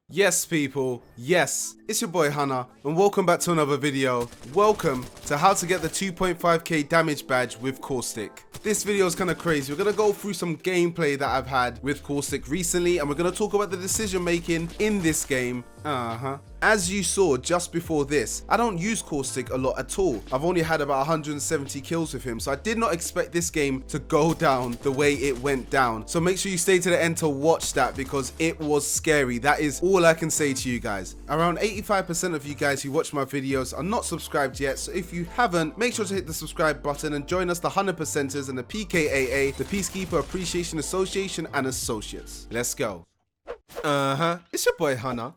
Yes, people, yes, it's your boy Hunna, and welcome back to another video. Welcome to how to get the 2.5k damage badge with Caustic. This video is kind of crazy. We're going to go through some gameplay that I've had with Caustic recently, and we're going to talk about the decision making in this game. As you saw just before this, I don't use Caustic a lot at all. I've only had about 170 kills with him, so I did not expect this game to go down the way it went down. So make sure you stay to the end to watch that, because it was scary. That is all I can say to you guys. Around 85% of you guys who watch my videos are not subscribed yet, so if you haven't, make sure to hit the subscribe button and join us, the HunnaPercenters and the PKAA, the Peacekeeper Appreciation Association and Associates. Let's go. It's your boy Hunna.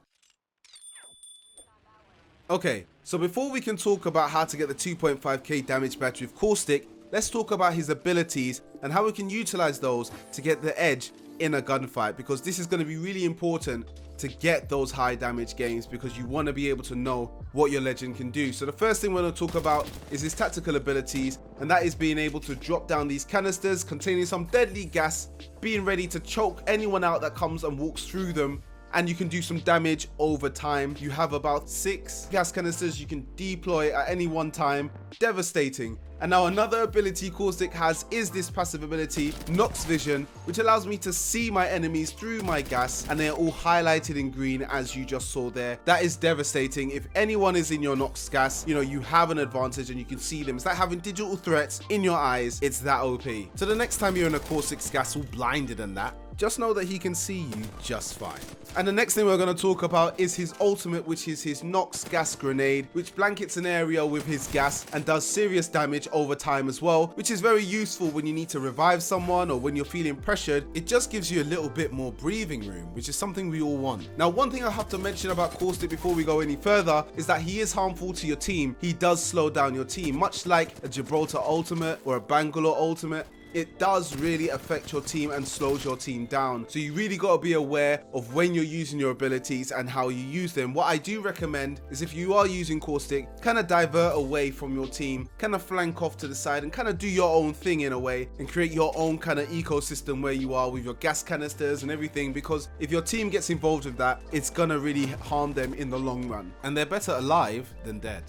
Okay, so before we can talk about how to get the 2.5k damage badge with Caustic, let's talk about his abilities and how we can utilize those to get the edge in a gunfight, because this is going to be really important to get those high damage games, because you want to be able to know what your legend can do. So the first thing we're going to talk about is his tactical abilities, and that is being able to drop down these canisters containing some deadly gas, being ready to choke anyone out that comes and walks through them, and you can do some damage over time. You have about 6 gas canisters you can deploy at any one time. Devastating. And now another ability Caustic has is this passive ability, Nox Vision, which allows me to see my enemies through my gas, and they're all highlighted in green as you just saw there. That is devastating. If anyone is in your Nox gas, you know, you have an advantage and you can see them. It's like having digital threats in your eyes. It's that OP. So the next time you're in a Caustic's gas all blinded and that, just know that he can see you just fine. And the next thing we're going to talk about is his ultimate, which is his Nox Gas Grenade, which blankets an area with his gas and does serious damage over time as well, which is very useful when you need to revive someone or when you're feeling pressured. It just gives you a little bit more breathing room, which is something we all want. Now, one thing I have to mention about Caustic before we go any further is that he is harmful to your team. He does slow down your team, much like a Gibraltar ultimate or a Bangalore ultimate. It does really affect your team and slows your team down. So you really got to be aware of when you're using your abilities and how you use them. What I do recommend is, if you are using Caustic, kind of divert away from your team, kind of flank off to the side and kind of do your own thing in a way and create your own kind of ecosystem where you are with your gas canisters and everything, because if your team gets involved with that, it's gonna really harm them in the long run. And they're better alive than dead.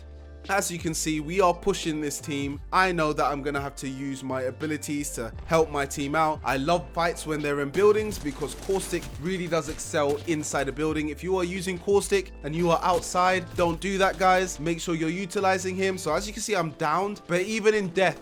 As you can see, we are pushing this team. I know that I'm going to have to use my abilities to help my team out. I love fights when they're in buildings, because Caustic really does excel inside a building. If you are using Caustic and you are outside, don't do that, guys. Make sure you're utilizing him. So as you can see, I'm downed, but even in death,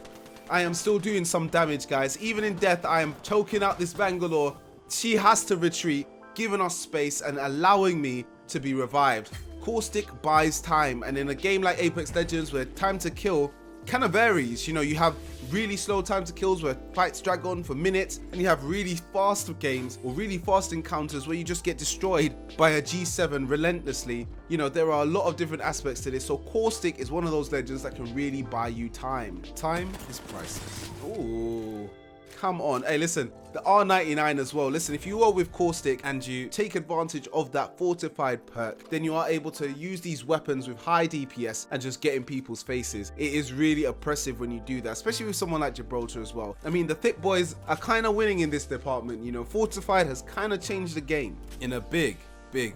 I am still doing some damage, guys. Even in death, I am choking out this Bangalore. She has to retreat, giving us space and allowing me to be revived. Caustic buys time, and in a game like Apex Legends where time to kill kind of varies, you know, you have really slow time to kills where fights drag on for minutes, and you have really fast games or really fast encounters where you just get destroyed by a G7 relentlessly. You know, there are a lot of different aspects to this, so Caustic is one of those legends that can really buy you time. Time is priceless. Ooh. Come on. Hey, listen, the R99 as well. Listen, if you are with Caustic and you take advantage of that fortified perk, then you are able to use these weapons with high DPS and just get in people's faces. It is really oppressive when you do that, especially with someone like Gibraltar as well. I mean, the thick boys are kind of winning in this department. You know, fortified has kind of changed the game in a big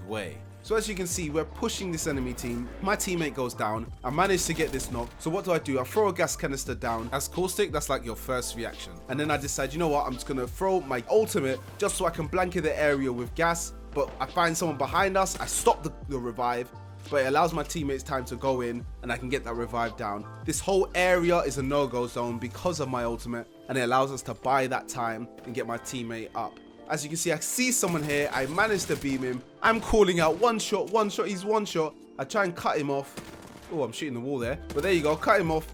way. So as you can see, we're pushing this enemy team. My teammate goes down. I managed to get this knock. So what do? I throw a gas canister down. As Caustic, that's like your first reaction. And then I decide, you know what? I'm just going to throw my ultimate just so I can blanket the area with gas. But I find someone behind us. I stop the revive, but it allows my teammates time to go in and I can get that revive down. This whole area is a no-go zone because of my ultimate, and it allows us to buy that time and get my teammate up. As you can see, I see someone here. I managed to beam him. I'm calling out one shot. He's one shot. I try and cut him off. Oh, I'm shooting the wall there. But there you go. Cut him off.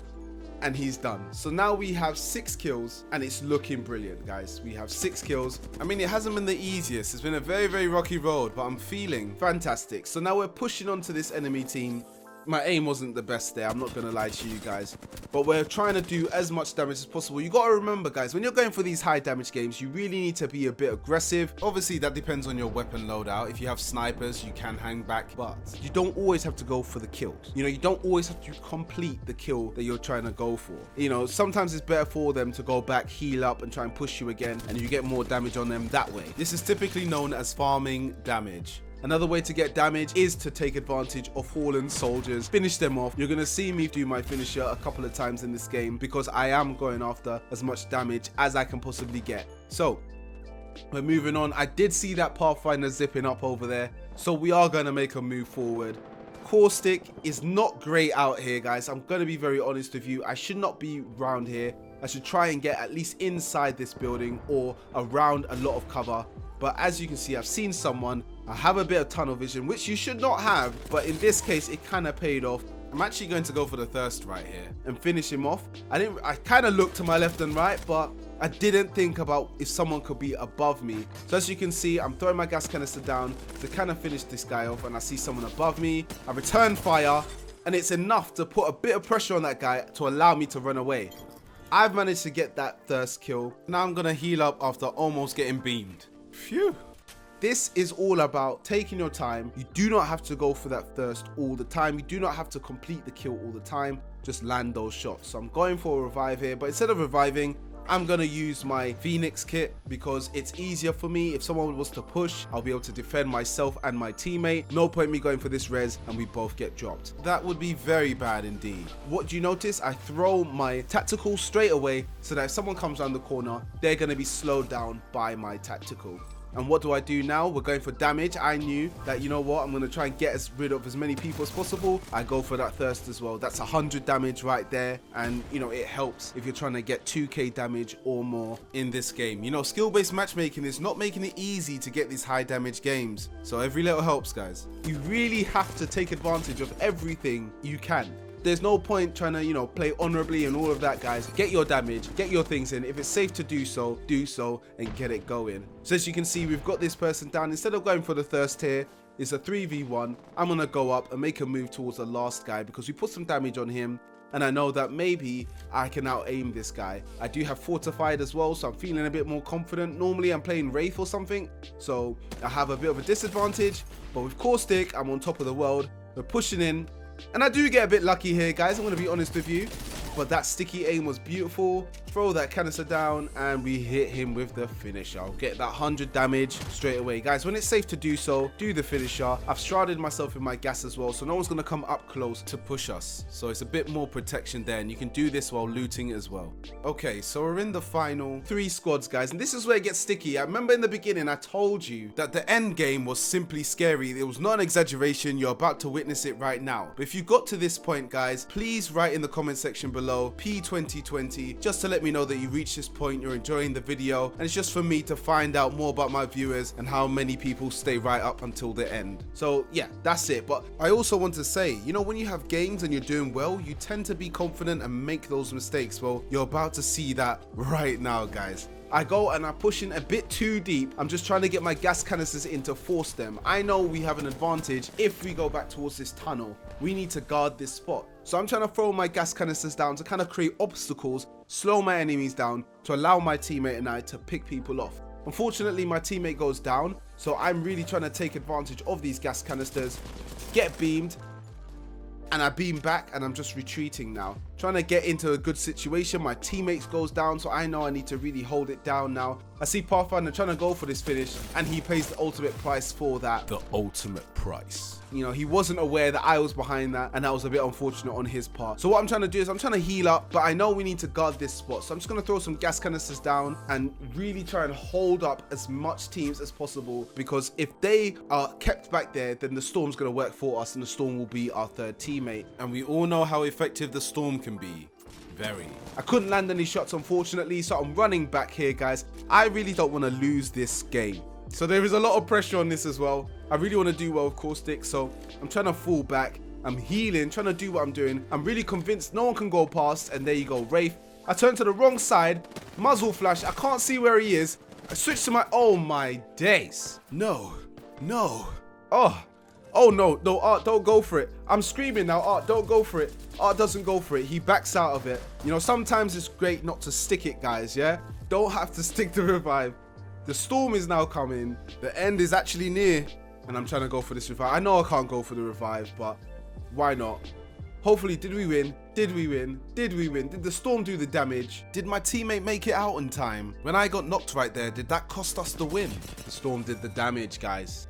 And he's done. So now we have 6 kills and it's looking brilliant, guys. We have 6 kills. I mean, it hasn't been the easiest. It's been a very rocky road, but I'm feeling fantastic. So now we're pushing onto this enemy team. My aim wasn't the best there, I'm not gonna lie to you guys, but we're trying to do as much damage as possible. You gotta remember, guys, when you're going for these high damage games, you really need to be a bit aggressive. Obviously that depends on your weapon loadout. If you have snipers, you can hang back, but you don't always have to go for the kills. You know, you don't always have to complete the kill that you're trying to go for. You know, sometimes it's better for them to go back, heal up, and try and push you again, and you get more damage on them that way. This is typically known as farming damage. Another way to get damage is to take advantage of fallen soldiers, finish them off. You're going to see me do my finisher a couple of times in this game because I am going after as much damage as I can possibly get. So we're moving on. I did see that Pathfinder zipping up over there, so we are going to make a move forward. Caustic is not great out here, guys. I'm going to be very honest with you. I should not be around here. I should try and get at least inside this building or around a lot of cover. But as you can see, I've seen someone. I have a bit of tunnel vision, which you should not have, but in this case it kind of paid off. I'm actually going to go for the thirst right here and finish him off. I kind of looked to my left and right, but I didn't think about if someone could be above me. So as you can see, I'm throwing my gas canister down to kind of finish this guy off, and I see someone above me. I return fire, and it's enough to put a bit of pressure on that guy to allow me to run away. I've managed to get that thirst kill. Now I'm gonna heal up after almost getting beamed. Phew. This is all about taking your time. You do not have to go for that thirst all the time. You do not have to complete the kill all the time. Just land those shots. So I'm going for a revive here, but instead of reviving, I'm gonna use my Phoenix kit because it's easier for me. If someone was to push, I'll be able to defend myself and my teammate. No point me going for this res and we both get dropped. That would be very bad indeed. What do you notice? I throw my tactical straight away so that if someone comes around the corner, they're gonna be slowed down by my tactical. And what do I do now? We're going for damage. I knew that, you know what, I'm going to try and get rid of as many people as possible. I go for that thirst as well. That's 100 damage right there. And, you know, it helps if you're trying to get 2k damage or more in this game. You know, skill-based matchmaking is not making it easy to get these high damage games. So every little helps, guys. You really have to take advantage of everything you can. There's no point trying to, you know, play honorably and all of that, guys. Get your damage, get your things in. If it's safe to do so, and get it going. So as you can see, we've got this person down. Instead of going for the thirst here, it's a 3v1. I'm going to go up and make a move towards the last guy because we put some damage on him. And I know that maybe I can out-aim this guy. I do have fortified as well, so I'm feeling a bit more confident. Normally I'm playing Wraith or something, so I have a bit of a disadvantage. But with Caustic, I'm on top of the world. We're pushing in. And I do get a bit lucky here, guys. I'm going to be honest with you. But that sticky aim was beautiful. Throw that canister down and we hit him with the finisher. I'll get that 100 damage straight away. Guys, when it's safe to do so, do the finisher. I've shrouded myself in my gas as well, so no one's going to come up close to push us. So it's a bit more protection there, and you can do this while looting as well. Okay, so we're in the final 3 squads, guys, and this is where it gets sticky. I remember in the beginning I told you that the end game was simply scary. It was not an exaggeration. You're about to witness it right now. But if you got to this point, guys, please write in the comment section below P2020 just to let me know that you reached this point, you're enjoying the video, and it's just for me to find out more about my viewers and how many people stay right up until the end. So yeah, that's it. But I also want to say, you know, when you have games and you're doing well, you tend to be confident and make those mistakes. Well, you're about to see that right now, guys. I go and I push in a bit too deep. I'm just trying to get my gas canisters in to force them. I know we have an advantage if we go back towards this tunnel. We need to guard this spot. So I'm trying to throw my gas canisters down to kind of create obstacles, slow my enemies down to allow my teammate and I to pick people off. Unfortunately, my teammate goes down, so I'm really trying to take advantage of these gas canisters, get beamed, and I beam back and I'm just retreating now. Trying to get into a good situation. My teammates goes down, so I know I need to really hold it down now. I see Pathfinder trying to go for this finish and he pays the ultimate price for that. The ultimate price. You know, he wasn't aware that I was behind that, and that was a bit unfortunate on his part. So what I'm trying to do is I'm trying to heal up, but I know we need to guard this spot. So I'm just going to throw some gas canisters down and really try and hold up as much teams as possible, because if they are kept back there, then the storm's going to work for us and the storm will be our third teammate. And we all know how effective the storm can be. Very. I couldn't land any shots, unfortunately, so I'm running back here, guys. I really don't want to lose this game. So there is a lot of pressure on this as well. I really want to do well with Caustic, so I'm trying to fall back. I'm healing, trying to do what I'm doing. I'm really convinced no one can go past, and there you go, Wraith. I turned to the wrong side, muzzle flash. I can't see where he is. I switched to my, oh my days. No, no. Oh no, no, Art, don't go for it. I'm screaming now, Art, don't go for it. Art doesn't go for it. He backs out of it. You know, sometimes it's great not to stick it, guys, yeah? Don't have to stick the revive. The storm is now coming. The end is actually near. And I'm trying to go for this revive. I know I can't go for the revive, but why not? Hopefully, did we win? Did we win? Did we win? Did the storm do the damage? Did my teammate make it out in time? When I got knocked right there, did that cost us the win? The storm did the damage, guys.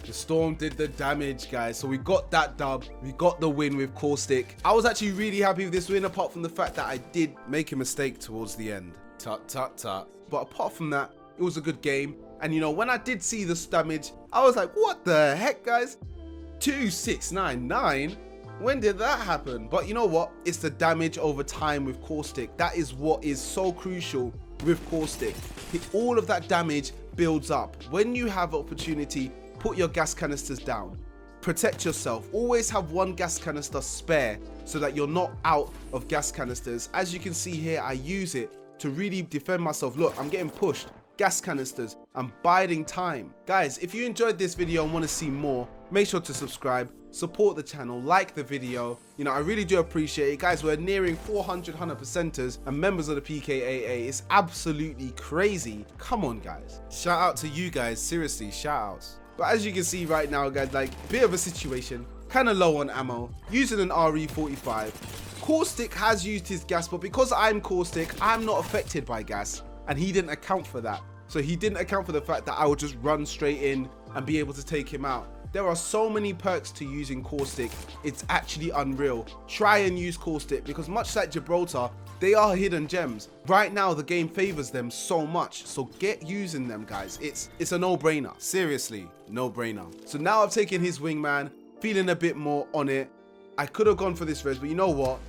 The storm did the damage, guys. So we got that dub. We got the win with Caustic. I was actually really happy with this win, apart from the fact that I did make a mistake towards the end. Tut, tut, tut. But apart from that, it was a good game. And you know, when I did see this damage, I was like, what the heck, guys? 2699? When did that happen? But you know what? It's the damage over time with Caustic. That is what is so crucial with Caustic. All of that damage builds up. When you have opportunity, put your gas canisters down. Protect yourself. Always have one gas canister spare so that you're not out of gas canisters. As you can see here, I use it to really defend myself. Look, I'm getting pushed. Gas canisters. I'm biding time. Guys, if you enjoyed this video and want to see more, make sure to subscribe, support the channel, like the video. You know, I really do appreciate it. Guys, we're nearing 400 HunnaPercenters and members of the PKAA. It's absolutely crazy. Come on, guys. Shout out to you guys. Seriously, shout outs. But as you can see right now, guys, like, bit of a situation. Kind of low on ammo. Using an RE45. Caustic has used his gas, but because I'm Caustic, I'm not affected by gas. And he didn't account for that. So he didn't account for the fact that I would just run straight in and be able to take him out. There are so many perks to using Caustic. It's actually unreal. Try and use Caustic, because much like Gibraltar, they are hidden gems. Right now, the game favors them so much. So get using them, guys. It's a no-brainer. Seriously, no-brainer. So now I've taken his wingman, feeling a bit more on it. I could have gone for this res, but you know what?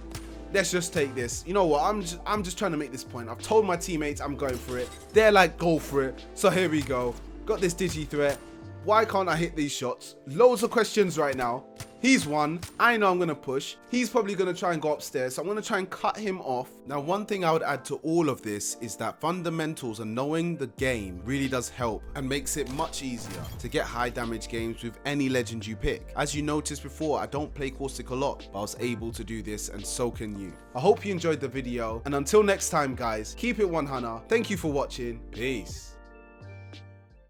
Let's just take this. You know what? I'm just trying to make this point. I've told my teammates I'm going for it. They're like, go for it. So here we go. Got this digi threat. Why can't I hit these shots? Loads of questions right now. He's one. I know I'm going to push. He's probably going to try and go upstairs. So I'm going to try and cut him off. Now, one thing I would add to all of this is that fundamentals and knowing the game really does help and makes it much easier to get high damage games with any legend you pick. As you noticed before, I don't play Caustic a lot, but I was able to do this, and so can you. I hope you enjoyed the video. And until next time, guys, keep it 1Hunna. Thank you for watching. Peace.